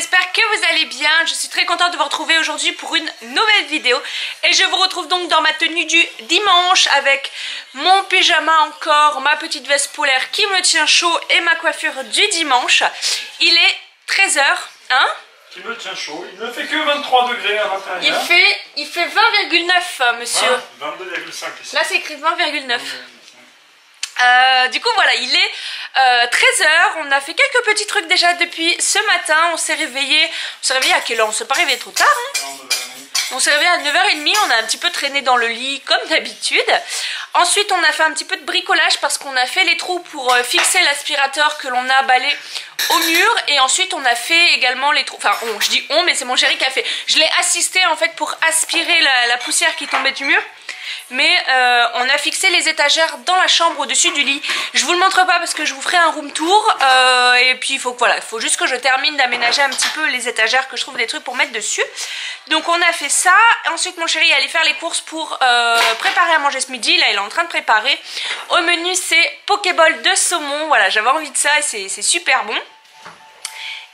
j'espère que vous allez bien. Je suis très contente de vous retrouver aujourd'hui pour une nouvelle vidéo. Et je vous retrouve donc dans ma tenue du dimanche avec mon pyjama encore, ma petite veste polaire qui me tient chaud et ma coiffure du dimanche. Il est 13 h, hein? Qui me tient chaud. Il ne fait que 23 degrés à l'intérieur. Il fait 20,9 monsieur. 22,5 ici. Là c'est écrit 20,9. Du coup voilà, il est 13 h, on a fait quelques petits trucs déjà depuis ce matin. On s'est réveillé à quelle heure? On s'est pas réveillé trop tard hein. On s'est réveillé à 9 h 30, on a un petit peu traîné dans le lit comme d'habitude. Ensuite on a fait un petit peu de bricolage parce qu'on a fait les trous pour fixer l'aspirateur que l'on a balai au mur. Et ensuite on a fait également les trous, enfin je dis on mais c'est mon chéri qui a fait. Je l'ai assisté en fait pour aspirer la poussière qui tombait du mur. Mais on a fixé les étagères dans la chambre au-dessus du lit. Je vous le montre pas parce que je vous ferai un room tour. Et puis il faut juste que je termine d'aménager un petit peu les étagères, que je trouve des trucs pour mettre dessus. Donc on a fait ça. Ensuite mon chéri est allé faire les courses pour préparer à manger ce midi. Là il est en train de préparer. Au menu c'est Pokéball de saumon. Voilà, j'avais envie de ça et c'est super bon.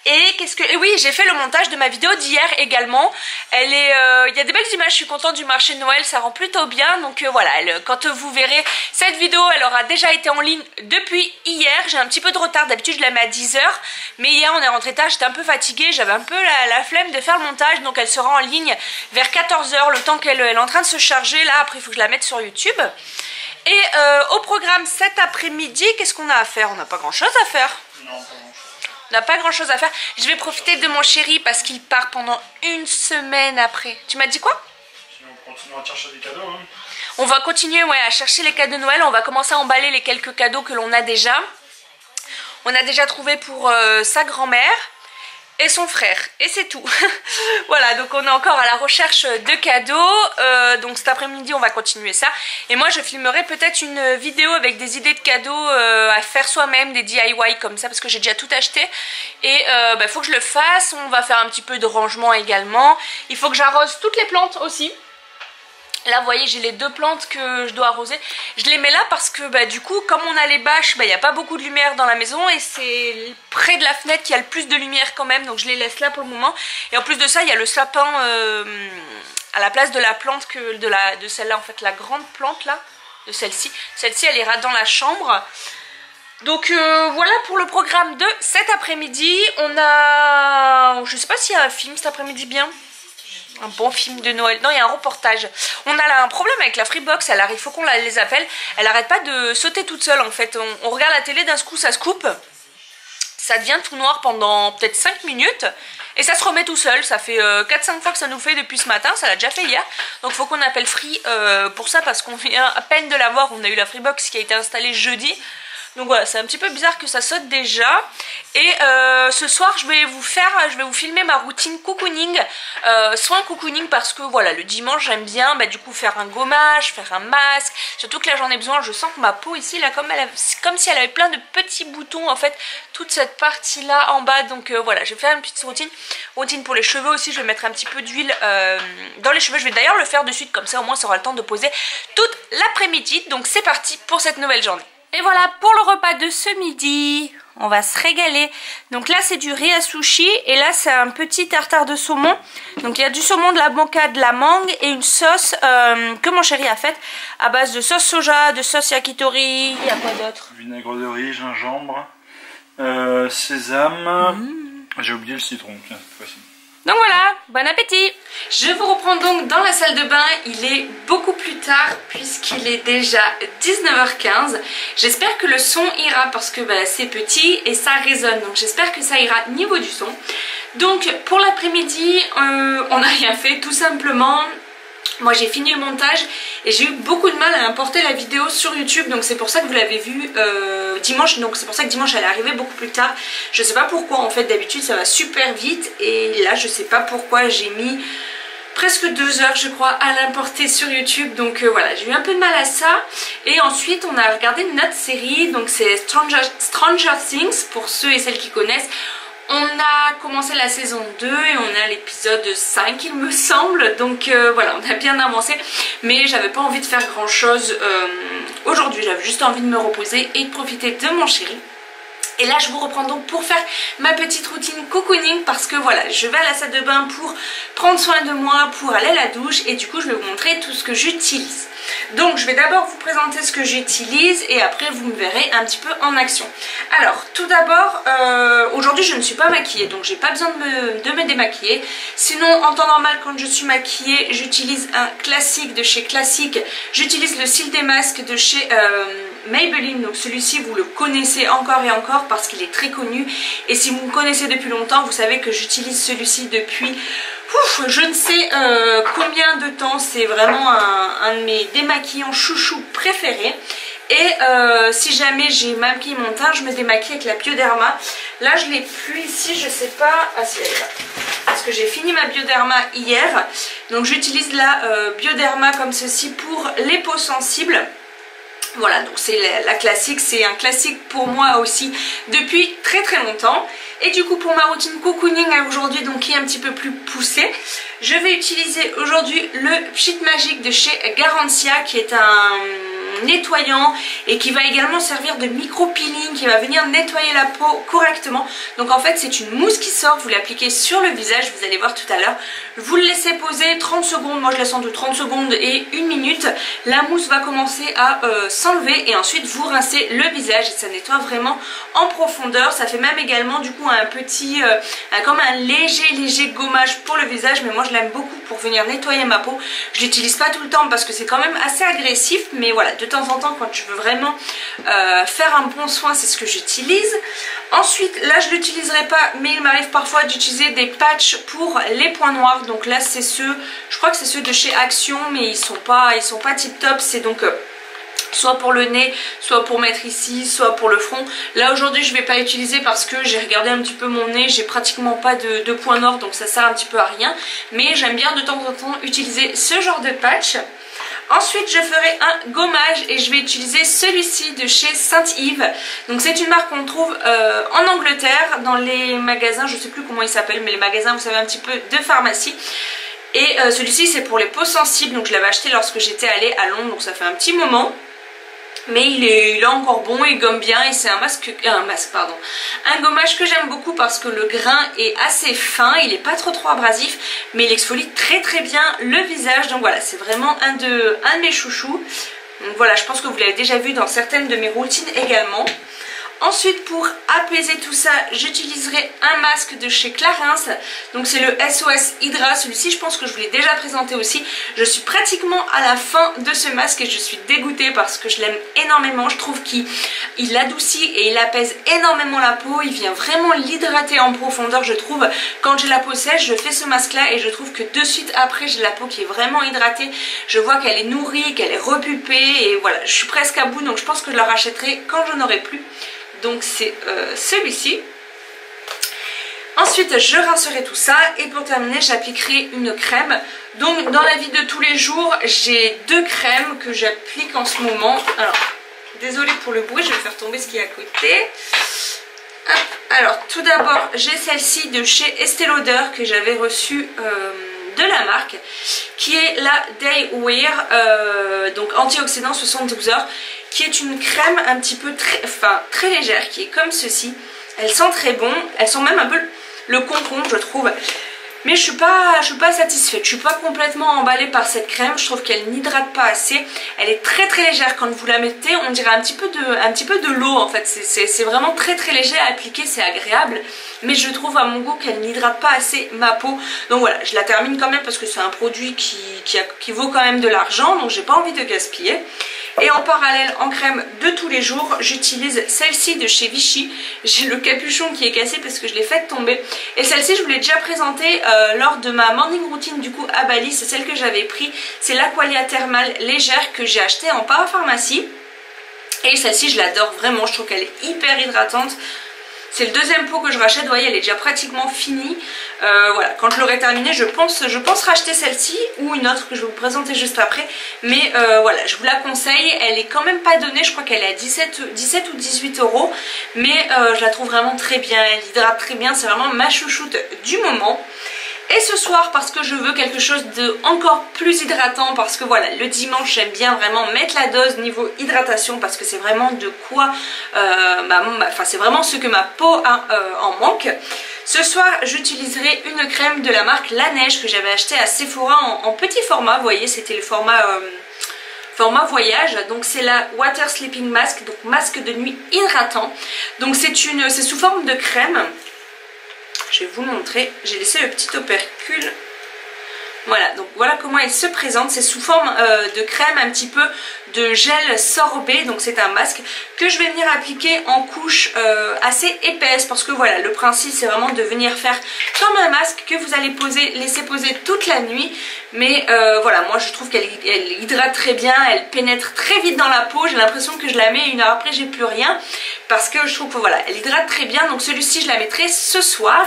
Et oui, j'ai fait le montage de ma vidéo d'hier également. Il y a des belles images, je suis contente du marché de Noël, ça rend plutôt bien. Donc voilà, quand vous verrez cette vidéo, elle aura déjà été en ligne depuis hier. J'ai un petit peu de retard, d'habitude je la mets à 10 h. Mais hier on est rentré tard, j'étais un peu fatiguée, j'avais un peu la flemme de faire le montage. Donc elle sera en ligne vers 14 h, le temps qu'elle est en train de se charger. Là après il faut que je la mette sur YouTube. Et au programme cet après-midi, qu'est-ce qu'on a à faire? On n'a pas grand chose à faire. Non, pas grand-chose. On n'a pas grand chose à faire. Je vais profiter de mon chéri parce qu'il part pendant une semaine après. Tu m'as dit quoi? Sinon on continue à chercher des cadeaux hein. On va continuer à chercher les cadeaux de Noël. On va commencer à emballer les quelques cadeaux que l'on a déjà. On a déjà trouvé pour sa grand-mère et son frère. Et c'est tout. Voilà, donc on est encore à la recherche de cadeaux. Donc cet après-midi on va continuer ça. Et moi je filmerai peut-être une vidéo avec des idées de cadeaux à faire soi-même, des DIY comme ça, parce que j'ai déjà tout acheté. Et faut que je le fasse. On va faire un petit peu de rangement également. Il faut que j'arrose toutes les plantes aussi. Là vous voyez j'ai les deux plantes que je dois arroser. Je les mets là parce que du coup comme on a les bâches, il n'y a pas beaucoup de lumière dans la maison. Et c'est près de la fenêtre qu'il y a le plus de lumière quand même. Donc je les laisse là pour le moment. Et en plus de ça il y a le sapin à la place de la plante de celle-là en fait. La grande plante là, de celle-ci. Celle-ci elle ira dans la chambre. Donc voilà pour le programme de cet après-midi. On a... Je sais pas s'il y a un film cet après-midi bien. Un bon film de Noël. Non, il y a un reportage. On a là un problème avec la Freebox. Elle arrive, il faut qu'on les appelle. Elle arrête pas de sauter toute seule en fait. On regarde la télé, d'un coup ça se coupe. Ça devient tout noir pendant peut-être 5 minutes. Et ça se remet tout seul. Ça fait 4-5 fois que ça nous fait depuis ce matin. Ça l'a déjà fait hier. Donc il faut qu'on appelle Free pour ça parce qu'on vient à peine de l'avoir. On a eu la Freebox qui a été installée jeudi. Donc voilà, c'est un petit peu bizarre que ça saute déjà. Et ce soir je vais vous filmer ma routine cocooning, soin cocooning, parce que voilà, le dimanche j'aime bien du coup faire un gommage, faire un masque. Surtout que là j'en ai besoin, je sens que ma peau ici là comme si elle avait plein de petits boutons en fait, toute cette partie là en bas. Donc voilà, je vais faire une petite routine pour les cheveux aussi. Je vais mettre un petit peu d'huile dans les cheveux. Je vais d'ailleurs le faire de suite, comme ça au moins ça aura le temps de poser toute l'après-midi. Donc c'est parti pour cette nouvelle journée. Et voilà pour le repas de ce midi, on va se régaler. Donc là c'est du riz à sushi et là c'est un petit tartare de saumon. Donc il y a du saumon, de la banca, de la mangue et une sauce que mon chéri a faite à base de sauce soja, de sauce yakitori. Il y a quoi d'autre? Vinaigre de riz, gingembre, sésame. J'ai oublié le citron, tiens, cette fois-ci. Donc voilà, bon appétit! Je vous reprends donc dans la salle de bain. Il est beaucoup plus tard puisqu'il est déjà 19 h 15. J'espère que le son ira parce que c'est petit et ça résonne. Donc j'espère que ça ira niveau du son. Donc pour l'après-midi, on n'a rien fait tout simplement. Moi j'ai fini le montage et j'ai eu beaucoup de mal à importer la vidéo sur YouTube. Donc c'est pour ça que vous l'avez vu dimanche. Donc c'est pour ça que dimanche elle est arrivée beaucoup plus tard. Je sais pas pourquoi en fait, d'habitude ça va super vite. Et là je sais pas pourquoi j'ai mis presque 2 heures je crois à l'importer sur YouTube. Donc voilà, j'ai eu un peu de mal à ça. Et ensuite on a regardé notre série. Donc c'est Stranger Things pour ceux et celles qui connaissent. On a commencé la saison 2 et on est à l'épisode 5 il me semble. Donc voilà, on a bien avancé. Mais j'avais pas envie de faire grand chose aujourd'hui. J'avais juste envie de me reposer et de profiter de mon chéri. Et là je vous reprends donc pour faire ma petite routine cocooning parce que voilà, je vais à la salle de bain pour prendre soin de moi, pour aller à la douche et du coup je vais vous montrer tout ce que j'utilise. Donc je vais d'abord vous présenter ce que j'utilise et après vous me verrez un petit peu en action. Alors tout d'abord, aujourd'hui je ne suis pas maquillée donc j'ai pas besoin de me démaquiller. Sinon en temps normal quand je suis maquillée j'utilise un classique de chez Classique. J'utilise le cil des masques de chez Maybelline, donc celui-ci vous le connaissez encore et encore parce qu'il est très connu et si vous me connaissez depuis longtemps vous savez que j'utilise celui-ci depuis je ne sais combien de temps. C'est vraiment un de mes démaquillants chouchou préférés. Et si jamais j'ai maquillé mon teint, je me démaquille avec la Bioderma. Là je l'ai plus ici, je sais pas, ah si elle est là, parce que j'ai fini ma Bioderma hier. Donc j'utilise la Bioderma comme ceci pour les peaux sensibles. Voilà, donc c'est la classique, c'est un classique pour moi aussi depuis très très longtemps. Et du coup pour ma routine cocooning aujourd'hui, donc qui est un petit peu plus poussée, je vais utiliser aujourd'hui le Pchit Magic de chez Garancia, qui est un nettoyant et qui va également servir de micro peeling, qui va venir nettoyer la peau correctement. Donc en fait c'est une mousse qui sort, vous l'appliquez sur le visage, vous allez voir tout à l'heure. Vous le laissez poser 30 secondes, moi je la sens de 30 secondes et 1 minute. La mousse va commencer à s'enlever et ensuite vous rincez le visage et ça nettoie vraiment en profondeur. Ça fait même également du coup un petit, comme un léger gommage pour le visage, mais moi je l'aime beaucoup pour venir nettoyer ma peau. Je l'utilise pas tout le temps parce que c'est quand même assez agressif, mais voilà, de temps en temps quand je veux vraiment faire un bon soin, c'est ce que j'utilise. Ensuite là je l'utiliserai pas, mais il m'arrive parfois d'utiliser des patchs pour les points noirs. Donc là c'est ceux, je crois que c'est ceux de chez Action, mais ils sont pas tip top. C'est donc soit pour le nez, soit pour mettre ici, soit pour le front. Là aujourd'hui je vais pas utiliser parce que j'ai regardé un petit peu mon nez, j'ai pratiquement pas de points noirs, donc ça sert un petit peu à rien. Mais j'aime bien de temps en temps utiliser ce genre de patch. Ensuite je ferai un gommage et je vais utiliser celui-ci de chez Saint-Yves. Donc c'est une marque qu'on trouve en Angleterre dans les magasins, je sais plus comment ils s'appellent, mais les magasins vous savez un petit peu de pharmacie. Et celui-ci c'est pour les peaux sensibles, donc je l'avais acheté lorsque j'étais allée à Londres, donc ça fait un petit moment. Mais il est encore bon, il gomme bien et c'est un gommage que j'aime beaucoup parce que le grain est assez fin, il n'est pas trop abrasif, mais il exfolie très très bien le visage. Donc voilà, c'est vraiment un de mes chouchous. Donc voilà, je pense que vous l'avez déjà vu dans certaines de mes routines également. Ensuite pour apaiser tout ça, j'utiliserai un masque de chez Clarins. Donc c'est le SOS Hydra, celui-ci je pense que je vous l'ai déjà présenté aussi. Je suis pratiquement à la fin de ce masque et je suis dégoûtée parce que je l'aime énormément. Je trouve qu'il adoucit et il apaise énormément la peau. Il vient vraiment l'hydrater en profondeur, je trouve. Quand j'ai la peau sèche, je fais ce masque là et je trouve que de suite après j'ai la peau qui est vraiment hydratée. Je vois qu'elle est nourrie, qu'elle est repupée et voilà, je suis presque à bout, donc je pense que je la rachèterai quand je n'aurai plus. Donc c'est celui-ci. Ensuite je rincerai tout ça et pour terminer j'appliquerai une crème. Donc dans la vie de tous les jours j'ai deux crèmes que j'applique en ce moment. Alors désolée pour le bruit, je vais faire tomber ce qui est à côté. Hop. Alors tout d'abord j'ai celle-ci de chez Estée Lauder que j'avais reçue de la marque, qui est la Day Wear, donc antioxydant 72 heures, qui est une crème un petit peu très légère, qui est comme ceci. Elle sent très bon, elle sent même un peu le concombre je trouve, mais je suis pas satisfaite, je suis pas complètement emballée par cette crème. Je trouve qu'elle n'hydrate pas assez, elle est très légère. Quand vous la mettez on dirait un petit peu de l'eau en fait, c'est vraiment très léger à appliquer, c'est agréable, mais je trouve à mon goût qu'elle n'hydrate pas assez ma peau. Donc voilà, je la termine quand même parce que c'est un produit qui vaut quand même de l'argent, donc j'ai pas envie de gaspiller. Et en parallèle, en crème de tous les jours, j'utilise celle-ci de chez Vichy. J'ai le capuchon qui est cassé parce que je l'ai fait tomber. Et celle-ci, je vous l'ai déjà présentée lors de ma morning routine du coup à Bali. C'est celle que j'avais pris. C'est l'Aqualia Thermal légère que j'ai achetée en parapharmacie. Et celle-ci, je l'adore vraiment. Je trouve qu'elle est hyper hydratante. C'est le deuxième pot que je rachète, vous voyez, elle est déjà pratiquement finie. Voilà, quand je l'aurai terminée, je pense racheter celle-ci ou une autre que je vais vous présenter juste après. Mais voilà, je vous la conseille, elle est quand même pas donnée, je crois qu'elle est à 17 ou 18 €. Mais je la trouve vraiment très bien, elle hydrate très bien, c'est vraiment ma chouchoute du moment. Et ce soir, parce que je veux quelque chose de encore plus hydratant, parce que voilà, le dimanche j'aime bien vraiment mettre la dose niveau hydratation, parce que c'est vraiment de quoi, c'est vraiment ce que ma peau a en manque. Ce soir j'utiliserai une crème de la marque La Neige que j'avais acheté à Sephora en petit format, vous voyez c'était le format voyage, donc c'est la Water Sleeping Mask, donc masque de nuit hydratant. Donc c'est sous forme de crème. Je vais vous montrer, j'ai laissé le petit opercule. Voilà, donc voilà comment elle se présente, c'est sous forme de crème, un petit peu de gel sorbet, donc c'est un masque que je vais venir appliquer en couche assez épaisse, parce que voilà, le principe c'est vraiment de venir faire comme un masque que vous allez laisser poser toute la nuit, mais voilà, moi je trouve qu'elle hydrate très bien, elle pénètre très vite dans la peau, j'ai l'impression que je la mets 1 heure après j'ai plus rien, parce que je trouve que voilà, elle hydrate très bien, donc celui-ci je la mettrai ce soir.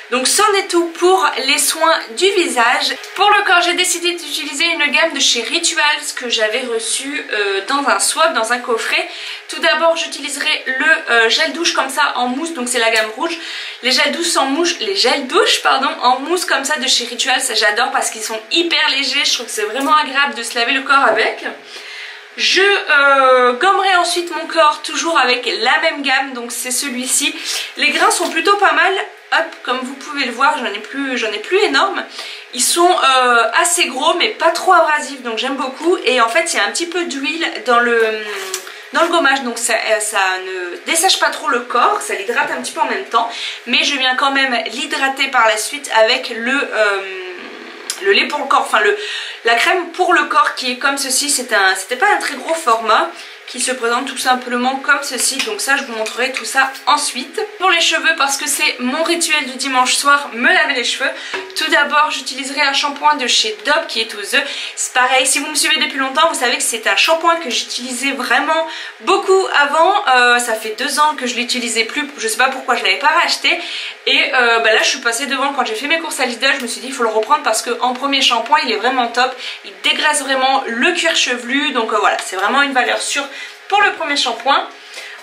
Donc c'en est tout pour les soins du visage. Pour le corps, j'ai décidé d'utiliser une gamme de chez Rituals que j'avais reçue dans un swap, dans un coffret. Tout d'abord, j'utiliserai le gel douche comme ça en mousse, donc c'est la gamme rouge. Les gels douche en mousse comme ça de chez Rituals, j'adore parce qu'ils sont hyper légers. Je trouve que c'est vraiment agréable de se laver le corps avec. Je gommerai ensuite mon corps toujours avec la même gamme, donc c'est celui-ci. Les grains sont plutôt pas mal. Hop, comme vous pouvez le voir, j'en ai plus énorme. Ils sont assez gros mais pas trop abrasifs, donc j'aime beaucoup. Et en fait il y a un petit peu d'huile dans le gommage, donc ça ne dessèche pas trop le corps, ça l'hydrate un petit peu en même temps. Mais je viens quand même l'hydrater par la suite avec le lait pour le corps, enfin la crème pour le corps qui est comme ceci. C'était pas un très gros format, qui se présente tout simplement comme ceci, donc ça je vous montrerai tout ça ensuite. Pour les cheveux, parce que c'est mon rituel du dimanche soir, me laver les cheveux, tout d'abord j'utiliserai un shampoing de chez Dove qui est aux œufs. C'est pareil, si vous me suivez depuis longtemps, vous savez que c'est un shampoing que j'utilisais vraiment beaucoup avant. Ça fait 2 ans que je l'utilisais plus, je sais pas pourquoi je l'avais pas racheté. Et là je suis passée devant quand j'ai fait mes courses à Lidl, je me suis dit il faut le reprendre parce qu'en premier shampoing il est vraiment top, il dégraisse vraiment le cuir chevelu, donc voilà, c'est vraiment une valeur sûre pour le premier shampoing.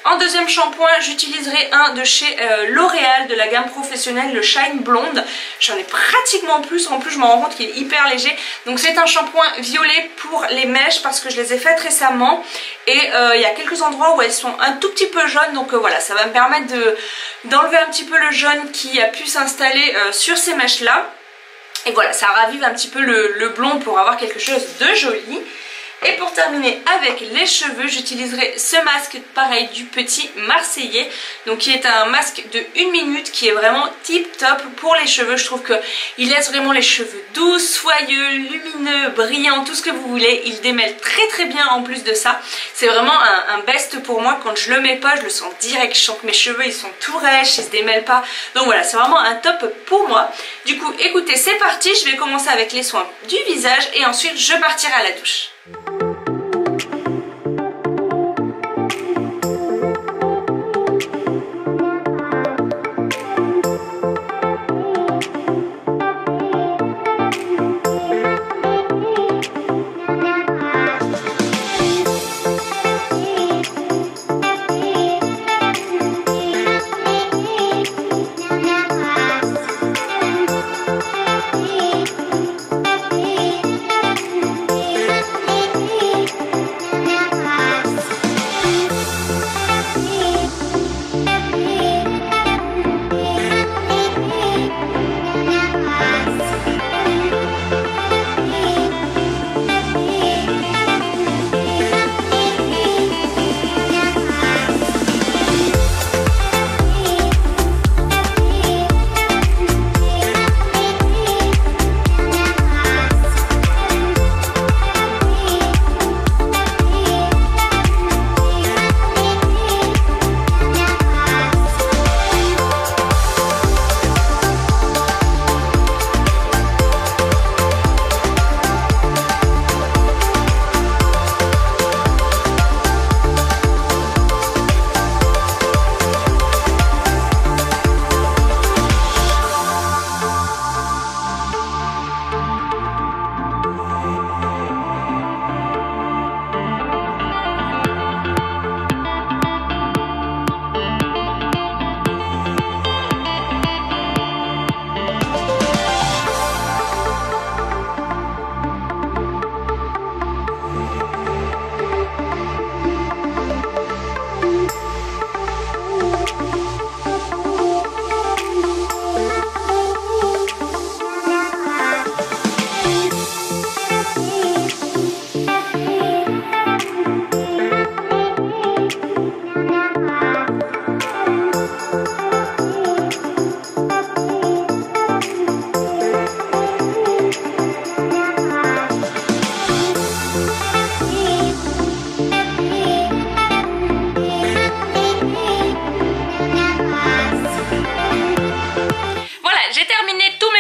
En deuxième shampoing, j'utiliserai un de chez L'Oréal de la gamme professionnelle, le Shine Blonde. J'en ai pratiquement plus, en plus je me rends compte qu'il est hyper léger. Donc c'est un shampoing violet pour les mèches parce que je les ai faites récemment. Et il y a quelques endroits où elles sont un tout petit peu jaunes. Donc voilà, ça va me permettre d'enlever un petit peu le jaune qui a pu s'installer sur ces mèches là. Et voilà, ça ravive un petit peu le blond pour avoir quelque chose de joli. Et pour terminer avec les cheveux, j'utiliserai ce masque pareil du Petit Marseillais, donc qui est un masque de 1 minute qui est vraiment tip top pour les cheveux. Je trouve qu'il laisse vraiment les cheveux doux, soyeux, lumineux, brillants, tout ce que vous voulez. Il démêle très très bien en plus de ça. C'est vraiment un best pour moi. Quand je le mets pas, je le sens direct. Je sens que mes cheveux ils sont tout rêches, ils se démêlent pas. Donc voilà, c'est vraiment un top pour moi. Du coup, écoutez, c'est parti. Je vais commencer avec les soins du visage et ensuite je partirai à la douche.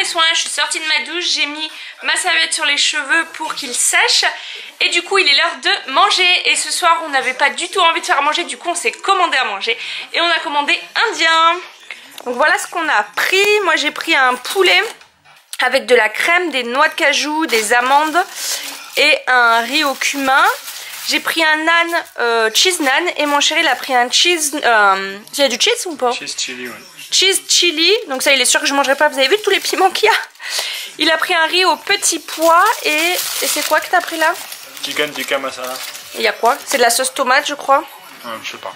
soins, je suis sortie de ma douche, j'ai mis ma serviette sur les cheveux pour qu'ils sèchent. Et du coup il est l'heure de manger. Et ce soir on n'avait pas du tout envie de faire à manger, du coup on s'est commandé à manger. Et on a commandé indien. Donc voilà ce qu'on a pris. Moi j'ai pris un poulet avec de la crème, des noix de cajou, des amandes et un riz au cumin. J'ai pris un naan, cheese naan, et mon chéri il a pris un cheese... il y a du cheese ou pas? Cheese chili, ouais. Cheese chili, donc ça il est sûr que je ne mangerai pas, vous avez vu tous les piments qu'il y a. Il a pris un riz au petit pois et c'est quoi que tu as pris là? Chicken tikka masala. Il y a quoi? C'est de la sauce tomate je crois. Je sais pas.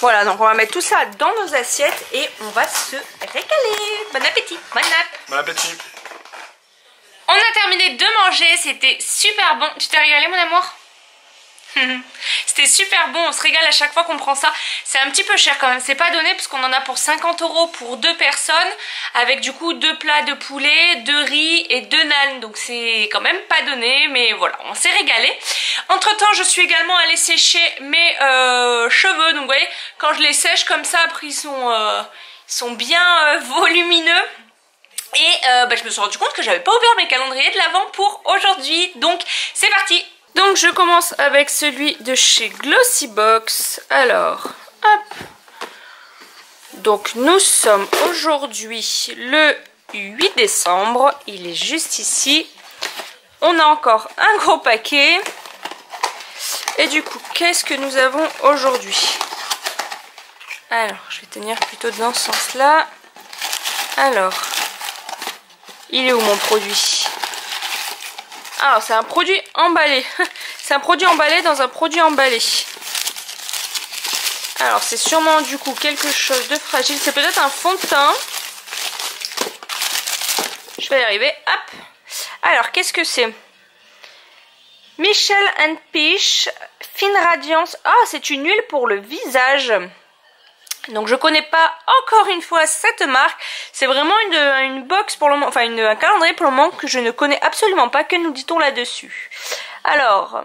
Voilà, donc on va mettre tout ça dans nos assiettes et on va se régaler. Bon appétit, bon app. Bon appétit. On a terminé de manger, c'était super bon. Tu t'es régalé mon amour? C'était super bon, on se régale à chaque fois qu'on prend ça. C'est un petit peu cher quand même, c'est pas donné parce qu'on en a pour 50 € pour 2 personnes, avec du coup 2 plats de poulet, 2 riz et 2 naans. Donc c'est quand même pas donné, mais voilà, on s'est régalé. Entre temps je suis également allée sécher mes cheveux. Donc vous voyez, quand je les sèche comme ça, après ils sont bien volumineux. Et je me suis rendu compte que j'avais pas ouvert mes calendriers de l'Avent pour aujourd'hui. Donc c'est parti. Donc je commence avec celui de chez Glossybox. Alors, hop. Donc nous sommes aujourd'hui le 8 décembre. Il est juste ici. On a encore un gros paquet. Et du coup, qu'est-ce que nous avons aujourd'hui? Alors, je vais tenir plutôt dans ce sens-là. Alors, il est où mon produit? Alors c'est un produit emballé. C'est un produit emballé dans un produit emballé. Alors c'est sûrement du coup quelque chose de fragile. C'est peut-être un fond de teint. Je vais y arriver. Hop. Alors qu'est-ce que c'est? Michel & Peach Fine Radiance. Ah, c'est une huile pour le visage. Donc je connais pas encore une fois cette marque. C'est vraiment une box pour le moment, enfin un calendrier pour le moment que je ne connais absolument pas. Que nous dit-on là-dessus? Alors,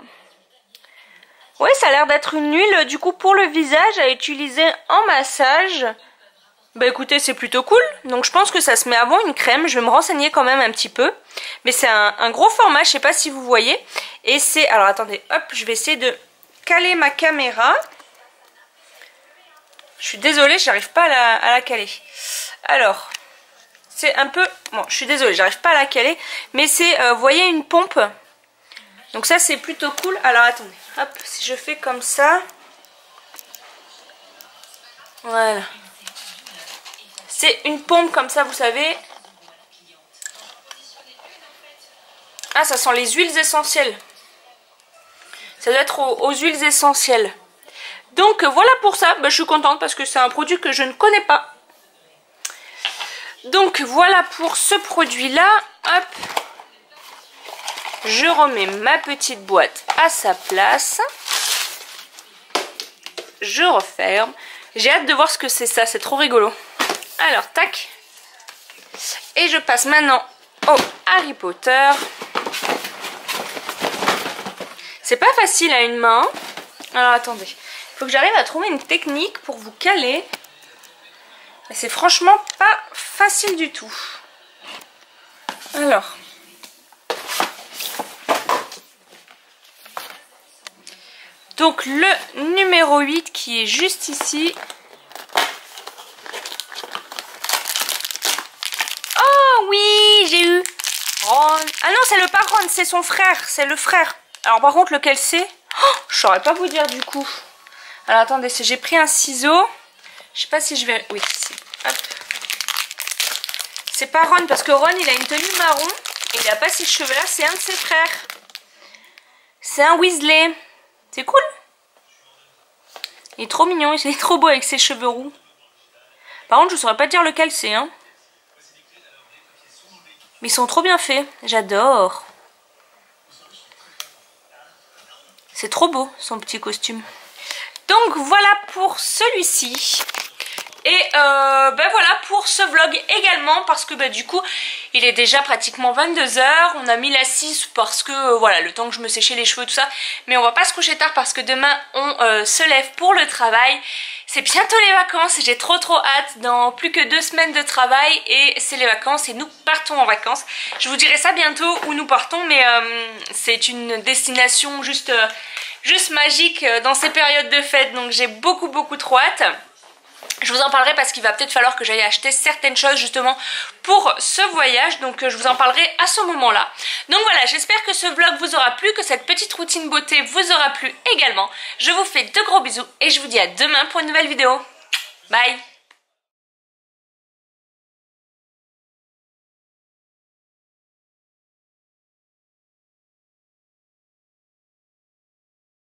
oui, ça a l'air d'être une huile du coup pour le visage à utiliser en massage. Bah écoutez, c'est plutôt cool. Donc je pense que ça se met avant une crème. Je vais me renseigner quand même un petit peu. Mais c'est un gros format, je sais pas si vous voyez. Et c'est, alors attendez, hop, je vais essayer de caler ma caméra. Je suis désolée, j'arrive pas à la caler. Alors, c'est un peu... Bon, je suis désolée, j'arrive pas à la caler. Mais c'est, vous voyez, une pompe. Donc ça, c'est plutôt cool. Alors, attendez. Hop, si je fais comme ça. Voilà. C'est une pompe comme ça, vous savez. Ah, ça sent les huiles essentielles. Ça doit être aux huiles essentielles. Donc voilà pour ça, je suis contente parce que c'est un produit que je ne connais pas. Donc voilà pour ce produit là. Hop. Je remets ma petite boîte à sa place. Je referme. J'ai hâte de voir ce que c'est ça, c'est trop rigolo. Alors tac. Et je passe maintenant au Harry Potter. C'est pas facile à une main. Alors attendez. Faut que j'arrive à trouver une technique pour vous caler. Et c'est franchement pas facile du tout. Alors. Donc le numéro 8 qui est juste ici. Oh oui, j'ai eu Ron. Ah non, c'est le pas Ron, c'est son frère, c'est le frère. Alors par contre lequel c'est? Oh, je saurais pas vous dire du coup. Alors attendez, j'ai pris un ciseau. Je sais pas si je vais... Oui, hop. C'est pas Ron parce que Ron il a une tenue marron et il a pas ces cheveux là, c'est un de ses frères. C'est un Weasley. C'est cool. Il est trop mignon, il est trop beau avec ses cheveux roux. Par contre je saurais pas dire lequel c'est hein. Mais ils sont trop bien faits, j'adore. C'est trop beau son petit costume. Donc voilà pour celui-ci. Et ben voilà pour ce vlog également, parce que du coup il est déjà pratiquement 22 h. On a mis la 6 parce que voilà, le temps que je me séchais les cheveux tout ça. Mais on va pas se coucher tard parce que demain on se lève pour le travail. C'est bientôt les vacances et j'ai trop hâte. Dans plus que 2 semaines de travail et c'est les vacances et nous partons en vacances. Je vous dirai ça bientôt où nous partons, mais c'est une destination juste magique dans ces périodes de fête. Donc j'ai beaucoup trop hâte. Je vous en parlerai parce qu'il va peut-être falloir que j'aille acheter certaines choses justement pour ce voyage. Donc je vous en parlerai à ce moment-là. Donc voilà, j'espère que ce vlog vous aura plu, que cette petite routine beauté vous aura plu également. Je vous fais de gros bisous et je vous dis à demain pour une nouvelle vidéo. Bye!